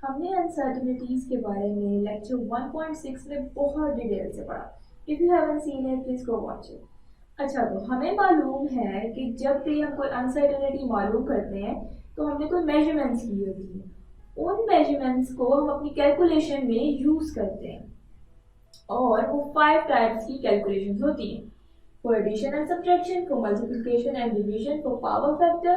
हमने अनसर्टेनिटीज के बारे में लेक्चर 1.6 में बहुत डिटेल से पढ़ा। If you haven't seen it please go watch it. अच्छा, तो हमें मालूम है कि जब भी हम कोई अनसर्टेनिटी मालूम करते हैं तो हमने कोई मेजरमेंट्स की होती हैं। उन मेजरमेंट्स को हम अपनी कैलकुलेशन में यूज करते हैं और वो 5 टाइप्स की कैलकुलेशंस होती हैं। For addition and subtraction, for multiplication and division, for power factor,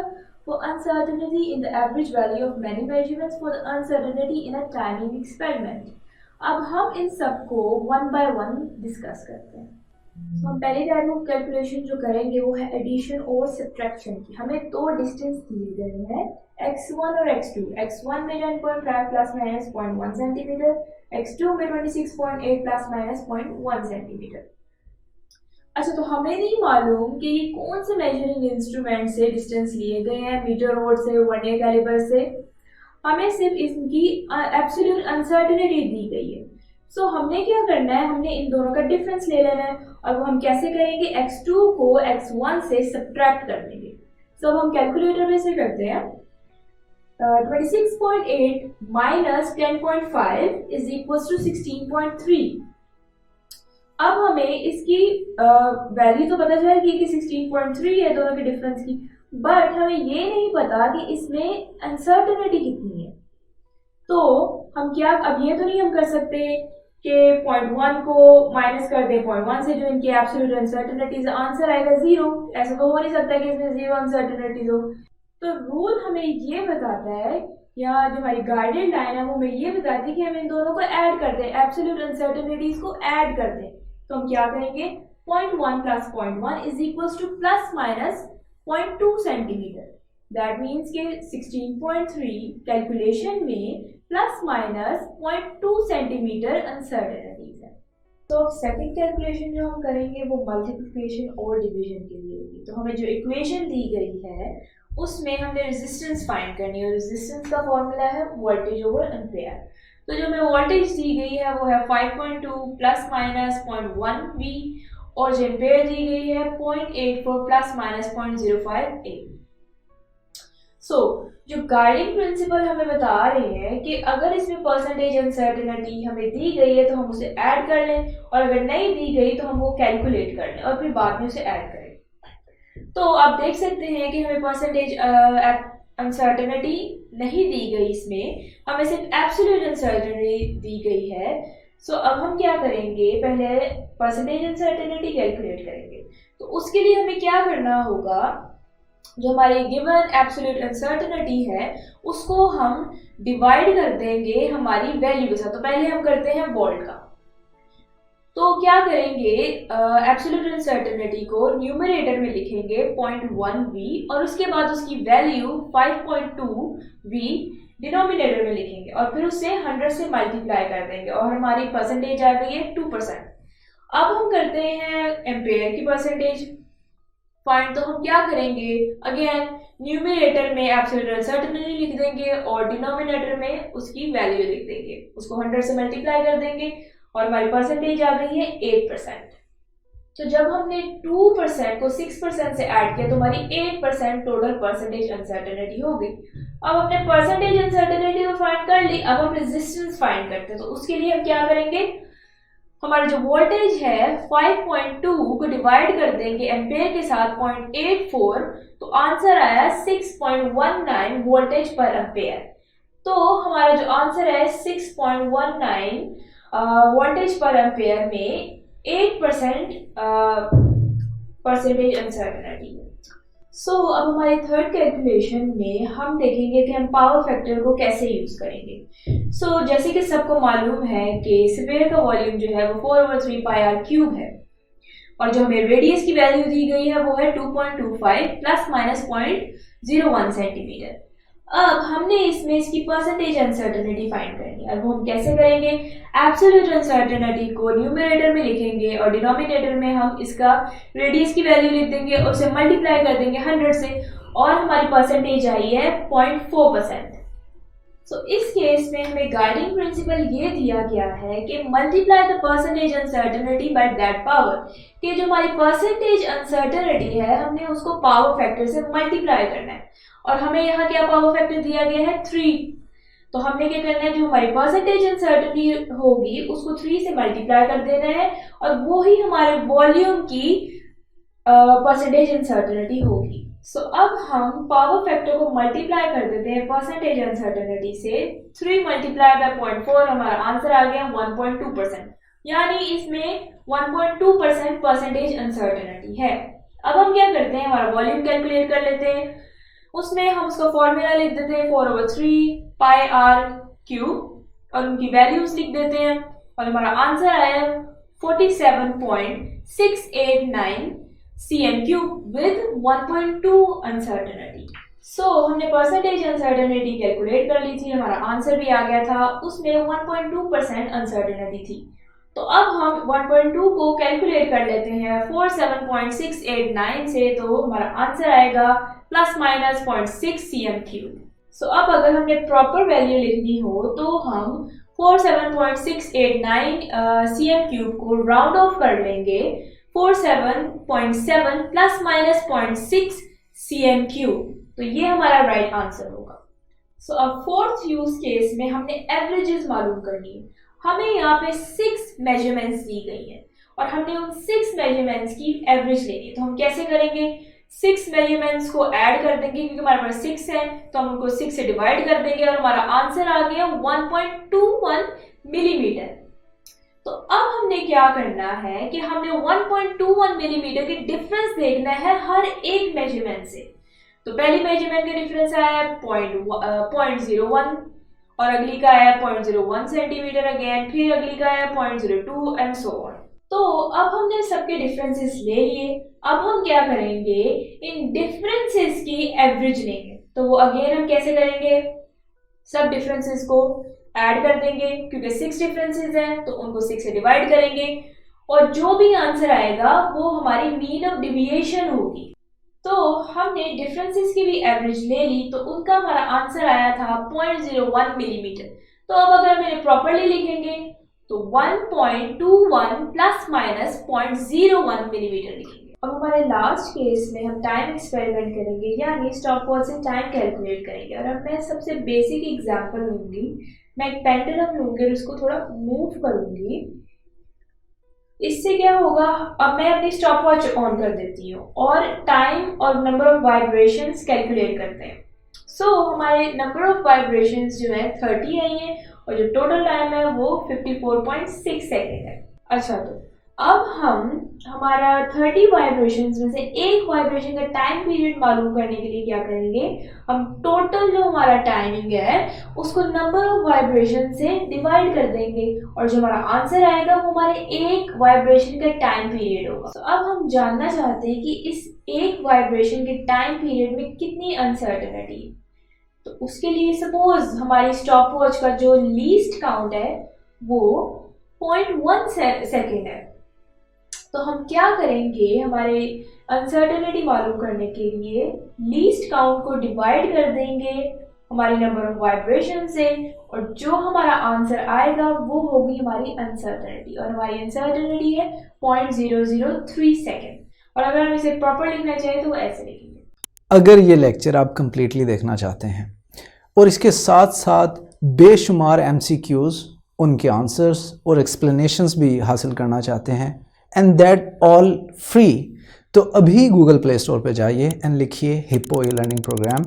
for uncertainty in the average value of many measurements, for the uncertainty in a timing experiment. अब हम इन सबको वन बाय वन डिस्कस करते हैं। तो हम पहली type of calculation जो करेंगे वो है एडिशन और सब्ट्रैक्शन की। हमें दो डिस्टेंस दिए गए हैं x1 और x2। x1 में 10.5 प्लस माइनस 0.1 सेंटीमीटर, x2 में 26.8 प्लस माइनस 0.1 सेंटीमीटर। अच्छा, तो हमें नहीं मालूम कि ये कौन से मेजरिंग इंस्ट्रूमेंट से डिस्टेंस लिए गए हैं, मीटर रोड से, वर्नियर कैलिपर से। हमें सिर्फ इसकी एब्सोल्यूट अनसर्टेनिटी दी गई है। सो हमने क्या करना है, हमने इन दोनों का डिफरेंस ले लेना है और वो हम कैसे करेंगे, x2 को x1 से सब्ट्रैक्ट कर देंगे। सो अब हम कैलकुलेटर में से करते हैं। 26.8 माइनस 10.5 इज इक्वल टू 16.3। अब हमें इसकी वैल्यू तो पता चलेगी कि 16.3 है दोनों के डिफरेंस की, बट हमें ये नहीं पता कि इसमें अनसर्टेनिटी कितनी है। तो हम क्या, अब ये तो नहीं हम कर सकते कि 0.1 को माइनस कर दें 0.1 से, जो इनकी एब्सोल्यूट अनसर्टेनिटीज, आंसर आएगा 0। ऐसा तो हो नहीं सकता कि इसमें 0 अनसर्टेनिटीज हो। तो रूल हमें ये बताता है, या जो हमारी गाइडेड लाइन है वो हमें ये बताती है कि हम इन दोनों को ऐड कर दें, एब्सोल्यूट अनसर्टेनिटीज को ऐड कर दें। तो हम क्या करेंगे, 0.1 plus 0.1 is equal two plus minus 0.2 centimetre. That means के 16.3 कैलकुलेशन में प्लस माइनस 0.2 सेंटीमीटर अनसर्टेनिटीज है। तो सेकंड कैलकुलेशन जो हम करेंगे वो मल्टीप्लिकेशन और डिवीजन के लिए होगी। तो हमें जो इक्वेशन दी गई है उसमें हमने रेजिस्टेंस फाइंड करनी है। रेजिस्टेंस का फॉर्मूला है वोल्टेज ओवर एम्पेयर। तो जो हमें वोल्टेज दी गई है वो है 5.2 प्लस माइनस 0.1 V, और जो एम्पेयर दी गई है 0.84 प्लस माइनस 0.05 A। सो जो गाइडिंग प्रिंसिपल हमें बता रहे हैं कि अगर इसमें परसेंटेज अनसर्टेनिटी हमें दी गई है तो हम उसे ऐड कर लें, और अगर नहीं दी गई तो हम वो कैलकुलेट कर लें और फिर बाद में उसे ऐड करें। तो आप देख सकते हैं कि हमें परसेंटेज अनसर्टेनिटी नहीं दी गई, इसमें हमें सिर्फ एब्सोल्यूट अनसर्टेनिटी दी गई है। सो अब हम क्या करेंगे, पहले परसेंटेज अनसर्टेनिटी कैलकुलेट करेंगे। तो उसके लिए हमें क्या करना होगा, जो हमारी गिवन एब्सोल्यूट अनसर्टेनिटी है उसको हम डिवाइड कर देंगे हमारी वैल्यू के साथ। तो पहले हम करते हैं वोल्ट का। तो क्या करेंगे, एब्सोल्यूट अनसर्टेनिटी को न्यूमरेटर में लिखेंगे 0.1 V, और उसके बाद उसकी वैल्यू 5.2 V डिनोमिनेटर में लिखेंगे और फिर उसे 100 से मल्टीप्लाई कर देंगे और हमारी परसेंटेज आ गई है 2%। अब हम करते हैं एम्पेयर की परसेंटेज फाइंड। तो हम क्या करेंगे, अगेन न्यूमरेटर में एब्सोल्यूट अनसर्टेनिटी लिख देंगे और डिनोमिनेटर में उसकी वैल्यू लिख देंगे, उसको 100 से मल्टीप्लाई कर देंगे और हमारी परसेंटेज आ गई है 8%। तो जब हमने 2% को 6% से ऐड किया तो हमारी 8% टोटल परसेंटेज अनसर्टेनिटी हो गई। अब हमने परसेंटेज अनसर्टेनिटी तो फाइंड कर ली, अब हम रेजिस्टेंस फाइंड करते हैं। तो उसके लिए हम क्या करेंगे, हमारा जो वोल्टेज है 5.2 को डिवाइड कर देंगे एम्पेयर के साथ 0.84, तो आंसर आया 6.19 वोल्टेज पर एम्पेयर। तो हमारा जो आंसर है 6.19 वोल्टेज पर एम्पेयर में 8% परसेंटेज अनसर्टेनिटी है। सो अब हमारी थर्ड कैलकुलेशन में हम देखेंगे कि हम पावर फैक्टर को कैसे यूज करेंगे। सो जैसे कि सबको मालूम है कि स्फीयर का वॉल्यूम जो है वो 4/3 पाई आर क्यूब है, और जो हमें रेडियस की वैल्यू दी गई है वो है 2.25 प्लस माइनस 0.01 सेंटीमीटर। अब हमने इसमें इसकी परसेंटेज अनसर्टेनिटी फाइंड करनी है। अब हम कैसे करेंगे, एब्सोल्यूट अनसर्टेनिटी को न्यूमरेटर में लिखेंगे और डिनोमिनेटर में हम इसका रेडियस की वैल्यू लिख देंगे और उसे मल्टीप्लाई कर देंगे 100 से, और हमारी परसेंटेज आई है 0.4%। सो इस केस में हमें गाइडिंग प्रिंसिपल ये दिया गया है कि multiply the percentage uncertainty by that power, कि जो हमारी परसेंटेज अनसर्टेनिटी है हमने उसको पावर फैक्टर से मल्टीप्लाई करना है, और हमें यहाँ क्या पावर फैक्टर दिया गया है 3। तो हमने क्या करना है, जो हमारी परसेंटेज अनसर्टेनिटी होगी उसको 3 से मल्टीप्लाई कर देना है और वो ही हमारे वॉल्यूम की परसेंटेज अनसर्टेनिटी होगी। सो अब हम पावर फैक्टर को मल्टीप्लाई कर देते हैं परसेंटेज अनसर्टेनिटी से। 3 मल्टीप्लाई बाय 0.4, हमारा आंसर आ गया 1.2%, यानी इसमें 1.2% परसेंटेज अनसर्टेनिटी है। अब हम क्या करते हैं, हमारा वॉल्यूम कैलकुलेट कर लेते हैं। उसमें हम उसका फॉर्मूला लिख देते हैं 4/3 पाई आर क्यूब और उनकी वैल्यूज लिख देते हैं और हमारा आंसर आया 47.689 cm क्यूब विद 1.2 अनसर्टेनिटी। सो हमने परसेंटेज अनसर्टेनिटी कैलकुलेट कर ली थी, हमारा आंसर भी आ गया था, उसमें 1.2% अनसर्टेनिटी थी। तो अब हम 1.2 को कैलकुलेट कर लेते हैं 47.689 से, तो हमारा आंसर आएगा ±0.6 cm क्यूब। सो अब अगर हमने प्रॉपर वैल्यू लिखनी हो तो हम 47.689 cm क्यूब को राउंड ऑफ कर लेंगे 47.7 ±0.6 cm क्यूब, तो ये हमारा राइट आंसर होगा। सो अब फोर्थ यूज केस में हमने एवरेजेस मालूम करनी है। हमें यहाँ पे 6 मेजरमेंट्स दी गई हैं और हमने उन 6 मेजरमेंट्स की एवरेज लेनी है। तो हम कैसे करेंगे, 6 मेजरमेंट्स को ऐड कर देंगे, क्योंकि हमारे पास 6 है तो हम उनको 6 से डिवाइड कर देंगे और हमारा आंसर आ गया 1.21 मिलीमीटर। तो अब हमने क्या करना है कि हमने 1.21 मिलीमीटर की डिफरेंस देखना है हर एक मेजरमेंट से। तो पहली मेजरमेंट का डिफरेंस आया 0.01 और अगली का आया 0.01 सेंटीमीटर अगेन, फिर अगली का आया 0.02 एंड सो ऑन। तो अब हमने सबके डिफरेंसेस ले लिए। अब हम क्या करेंगे, इन डिफरेंसेस की एवरेज लेंगे। तो वो अगेन हम कैसे करेंगे, सब डिफरेंसेस को ऐड कर देंगे, क्योंकि 6 डिफरेंसेस हैं तो उनको 6 से डिवाइड करेंगे और जो भी आंसर आएगा वो हमारी मीन ऑफ डिविएशन होगी। तो हमने डिफरेंसेस की भी एवरेज ले ली, तो उनका हमारा आंसर आया था 0.01 मिलीमीटर। तो अब अगर मैंने प्रॉपर्ली लिखेंगे तो 1.21 ±0.01 मिलीमीटर लिखेंगे। अब हमारे लास्ट केस में हम टाइम एक्सपेरिमेंट करेंगे, यानी स्टॉपवॉच से टाइम कैलकुलेट करेंगे। और अब मैं सबसे बेसिक एग्जांपल लूंगी, मैं एक पेंडुलम लूंगी और उसको थोड़ा मूव करूंगी। इससे क्या होगा, अब मैं अपनी स्टॉपवॉच ऑन कर देती हूँ और टाइम और नंबर ऑफ वाइब्रेशंस कैलकुलेट करते हैं। सो हमारे नंबर ऑफ वाइब्रेशंस जो है 30 आई है और जो टोटल टाइम है वो 54.6 सेकेंड है। अच्छा, तो अब हम हमारा 30 वाइब्रेशंस में से एक वाइब्रेशन का टाइम पीरियड मालूम करने के लिए क्या करेंगे, हम टोटल जो हमारा टाइमिंग है उसको नंबर ऑफ वाइब्रेशन से डिवाइड कर देंगे और जो हमारा आंसर आएगा वो हमारे एक वाइब्रेशन का टाइम पीरियड होगा। तो अब हम जानना चाहते हैं कि इस एक वाइब्रेशन के टाइम पीरियड में कितनी अनसर्टेनिटी है। तो उसके लिए सपोज हमारी स्टॉपवॉच का जो लीस्ट काउंट है वो 0.1 सेकेंड है। तो हम क्या करेंगे, हमारे अनसर्टेनिटी मालूम करने के लिए लीस्ट काउंट को डिवाइड कर देंगे हमारी नंबर ऑफ वाइब्रेशन से और जो हमारा आंसर आएगा वो होगी हमारी अनसर्टेनिटी और हमारी अनसर्टेनिटी है 0.003 सेकेंड। और अगर हम इसे प्रॉपर लिखना चाहें तो वो ऐसे लिखेंगे। अगर ये लेक्चर आप कंप्लीटली देखना चाहते हैं और इसके साथ साथ बेशुमार MCQs, उनके आंसर्स और एक्सप्लेनेशंस भी हासिल करना चाहते हैं एंड दैट ऑल फ्री, तो अभी गूगल प्ले स्टोर पे जाइए एंड लिखिए हिप्पो ई-लर्निंग प्रोग्राम।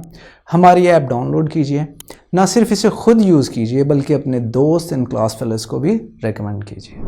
हमारी ऐप डाउनलोड कीजिए, ना सिर्फ इसे खुद यूज़ कीजिए बल्कि अपने दोस्त एंड क्लास फेलोज़ को भी रेकमेंड कीजिए।